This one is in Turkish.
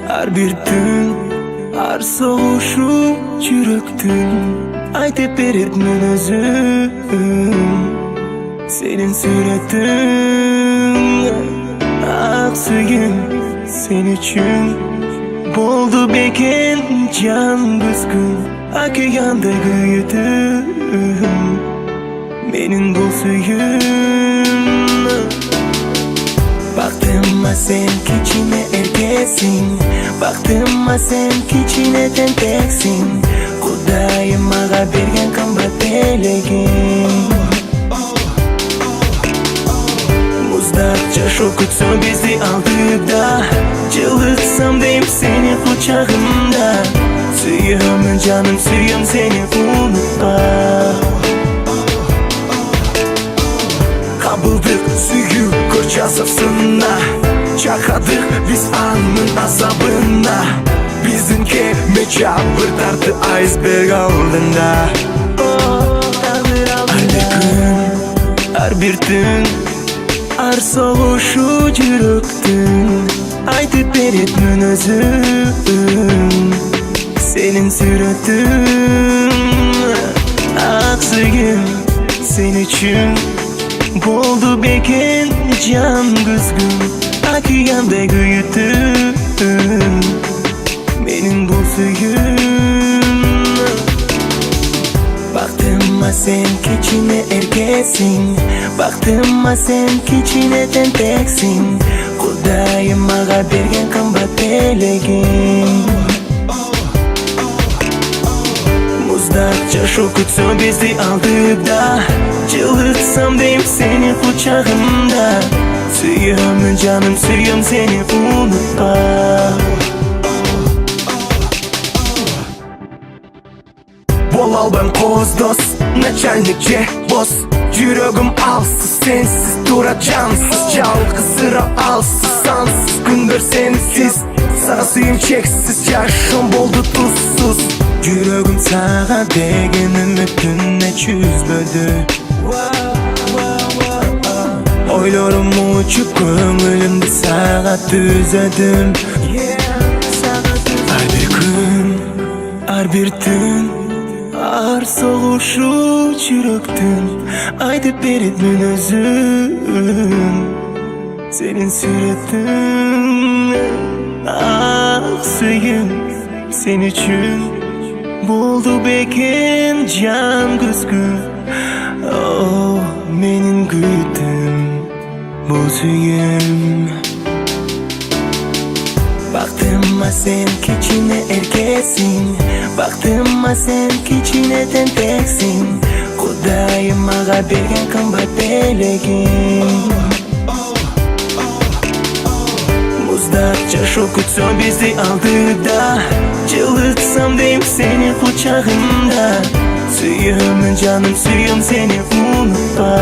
Her bir tün, her soğuşu yürektin aytıp beretmen özüm. Senin suretin aksıyım sen için boldu beken can kızgın akıyanda güyüdüm benim bu suyum. Baktım sen kiçine erkesin, baktım sen kiçine tenteksin. Kudayım ağa bergen kamba telegin. Muzdakça şokutsa bizi aldık da cılıksam deyim seni kucağımda. Suyum canım suyum seni unutma. Kabıldık suyu koca safsına, çakadık biz anın azabına. Bizim kemece bırtardı iceberg aldığında. Her gün, her bir tün, her soğuşu yürektin aytıp beretmen özüm. Senin suretin aksıyım sen için boldu beken can kızgın akıyanda güyüdüm benim bu suyum. Baktım sen kiçine erkesin, baktım sen kiçine tenteksin. Kudayım ağa bergen kamba telegin. Muzdakça şokutsa bizi aldık da cılıksam deyim seni kucağımda. Suyum canım suyum seni unutma. Bolal ben kozdos, начальник boss. Yüreğim alsız sensiz dura cansız. Çalgı sıra alsız sansız gündür sensiz. Sana suyum çeksiz yaşım boldu tuzsuz. Yüreğim sağa degen ümitinle çözmedi. Oylarım uçup köngülümde sağa düzedim. Her bir gün, her bir tün, her soğuşu yürektin aytıp beretmen özüm. Senin suretin aksıyım sen için boldu beken can kızgın. Oh menin güydüm bu suyum. Baktım sen kiçine erkesin, baktım sen kiçine tenteksin. Kudayım ağa bergen kamba telegin. Muzdakça şokutsa bizi aldık da cılıksam deyim seni kucağımda. Suyum canım suyum seni unutma.